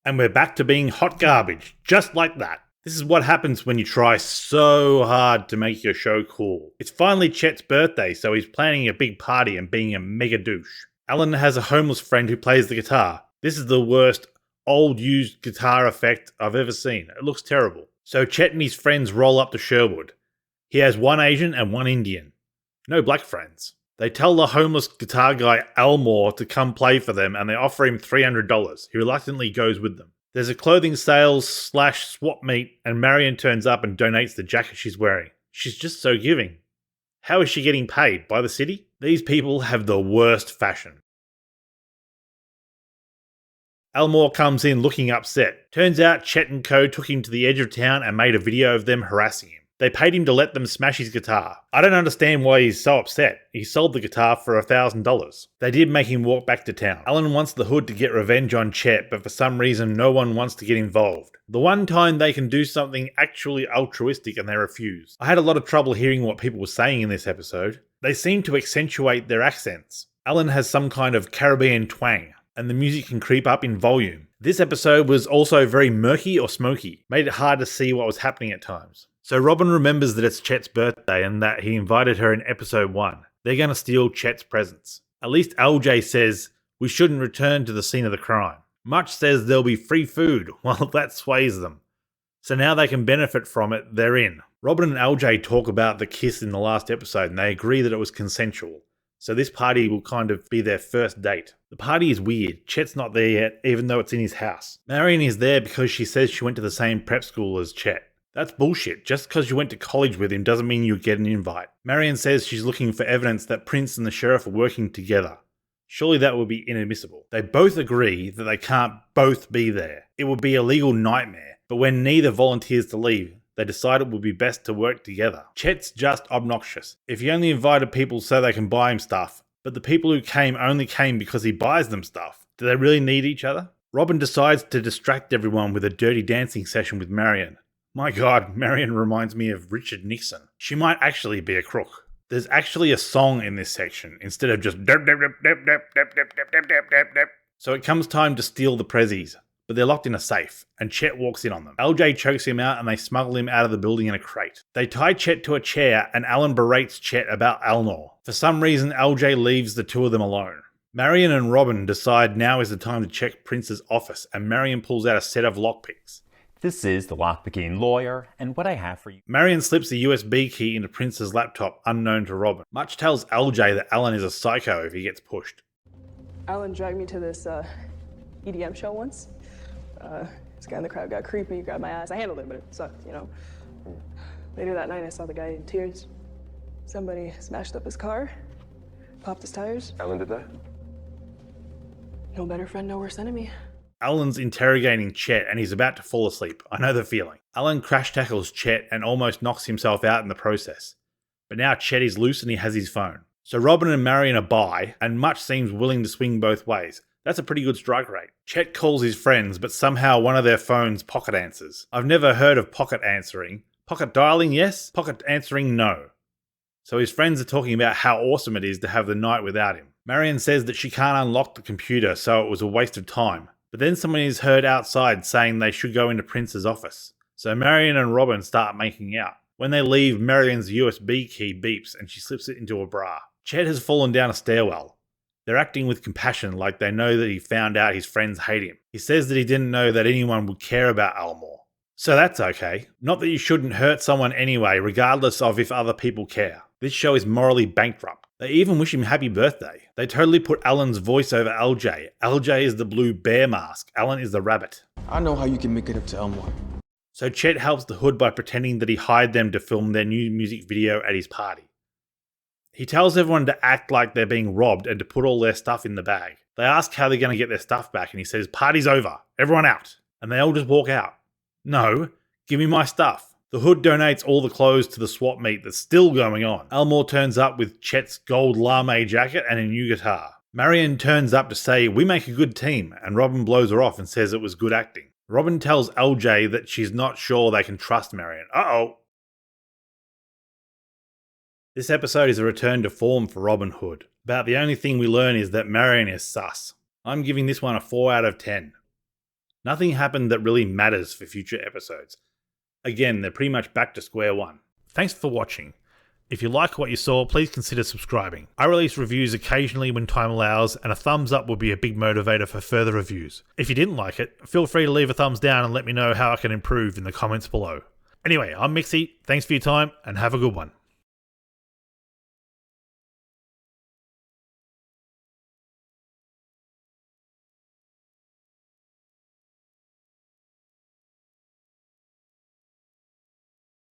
And we're back to being hot garbage, just like that. This is what happens when you try so hard to make your show cool. It's finally Chet's birthday, so he's planning a big party and being a mega douche. Alan has a homeless friend who plays the guitar. This is the worst old used guitar effect I've ever seen. It looks terrible. So Chet and his friends roll up to Sherwood. He has one Asian and one Indian. No black friends. They tell the homeless guitar guy Elmore to come play for them and they offer him $300. He reluctantly goes with them. There's a clothing sales / swap meet and Marion turns up and donates the jacket she's wearing. She's just so giving. How is she getting paid? By the city? These people have the worst fashion. Elmore comes in looking upset. Turns out Chet and co took him to the edge of town and made a video of them harassing him. They paid him to let them smash his guitar. I don't understand why he's so upset. He sold the guitar for $1,000. They did make him walk back to town. Alan wants the Hood to get revenge on Chet, but for some reason no one wants to get involved. The one time they can do something actually altruistic and they refuse. I had a lot of trouble hearing what people were saying in this episode. They seem to accentuate their accents. Alan has some kind of Caribbean twang, and the music can creep up in volume. This episode was also very murky or smoky, made it hard to see what was happening at times. So Robyn remembers that it's Chet's birthday and that he invited her in episode 1. They're going to steal Chet's presents. At least LJ says we shouldn't return to the scene of the crime. Much says there'll be free food. Well, that sways them. So now they can benefit from it, they're in. Robyn and LJ talk about the kiss in the last episode and they agree that it was consensual. So this party will kind of be their first date. The party is weird. Chet's not there yet, even though it's in his house. Marion is there because she says she went to the same prep school as Chet. That's bullshit. Just because you went to college with him doesn't mean you get an invite. Marion says she's looking for evidence that Prince and the sheriff are working together. Surely that would be inadmissible. They both agree that they can't both be there. It would be a legal nightmare. But when neither volunteers to leave, they decide it would be best to work together. Chet's just obnoxious. If he only invited people so they can buy him stuff, but the people who came only came because he buys them stuff, do they really need each other? Robyn decides to distract everyone with a dirty dancing session with Marion. My god, Marion reminds me of Richard Nixon. She might actually be a crook. There's actually a song in this section, instead of just dep dep dep dep dep dep dep dep dep dep dep dep. So it comes time to steal the prezzies, but they're locked in a safe, and Chet walks in on them. LJ chokes him out and they smuggle him out of the building in a crate. They tie Chet to a chair and Alan berates Chet about Elmore. For some reason, LJ leaves the two of them alone. Marion and Robyn decide now is the time to check Prince's office, and Marion pulls out a set of lockpicks. This is the lockpicking lawyer, and what I have for you. Marion slips a USB key into Prince's laptop, unknown to Robyn. Much tells LJ that Alan is a psycho if he gets pushed. Alan dragged me to this EDM show once. This guy in the crowd got creepy, grabbed my ass. I handled it, but it sucked, you know. Later that night, I saw the guy in tears. Somebody smashed up his car, popped his tires. Alan did that? No better friend, no worse enemy. Alan's interrogating Chet and he's about to fall asleep. I know the feeling. Alan crash tackles Chet and almost knocks himself out in the process. But now Chet is loose and he has his phone. So Robyn and Marion are by, and Much seems willing to swing both ways. That's a pretty good strike rate. Chet calls his friends, but somehow one of their phones pocket answers. I've never heard of pocket answering. Pocket dialing, yes. Pocket answering, no. So his friends are talking about how awesome it is to have the night without him. Marion says that she can't unlock the computer, so it was a waste of time. But then someone is heard outside saying they should go into Prince's office. So Marion and Robyn start making out. When they leave, Marion's USB key beeps and she slips it into a bra. Chet has fallen down a stairwell. They're acting with compassion like they know that he found out his friends hate him. He says that he didn't know that anyone would care about Elmore. So that's okay. Not that you shouldn't hurt someone anyway, regardless of if other people care. This show is morally bankrupt. They even wish him happy birthday. They totally put Alan's voice over LJ. LJ is the blue bear mask. Alan is the rabbit. I know how you can make it up to Elmore. So Chet helps the Hood by pretending that he hired them to film their new music video at his party. He tells everyone to act like they're being robbed and to put all their stuff in the bag. They ask how they're going to get their stuff back and he says, "Party's over. Everyone out." And they all just walk out. No, give me my stuff. The Hood donates all the clothes to the swap meet that's still going on. Elmore turns up with Chet's gold lame jacket and a new guitar. Marion turns up to say, "We make a good team," and Robyn blows her off and says it was good acting. Robyn tells LJ that she's not sure they can trust Marion. Uh-oh. This episode is a return to form for Robyn Hood. About the only thing we learn is that Marion is sus. I'm giving this one a 4 out of 10. Nothing happened that really matters for future episodes. Again, they're pretty much back to square one. Thanks for watching. If you like what you saw, please consider subscribing. I release reviews occasionally when time allows, and a thumbs up would be a big motivator for further reviews. If you didn't like it, feel free to leave a thumbs down and let me know how I can improve in the comments below. Anyway, I'm Mixie, thanks for your time, and have a good one.